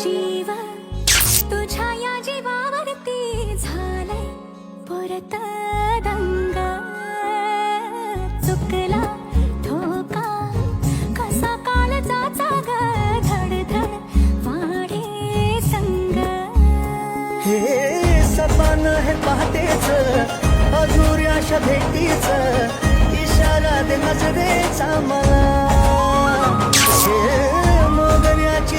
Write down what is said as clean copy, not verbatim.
जीव तुझ्या या जीवावरती झालंय परत दंग चुकला धोका कसा काळजाचा ग धडधड वाढे संग हे सपन हे पहाटेच अधुऱ्या अशा भेटीच इशारा दे नजरेचा मला हे मोगऱ्याची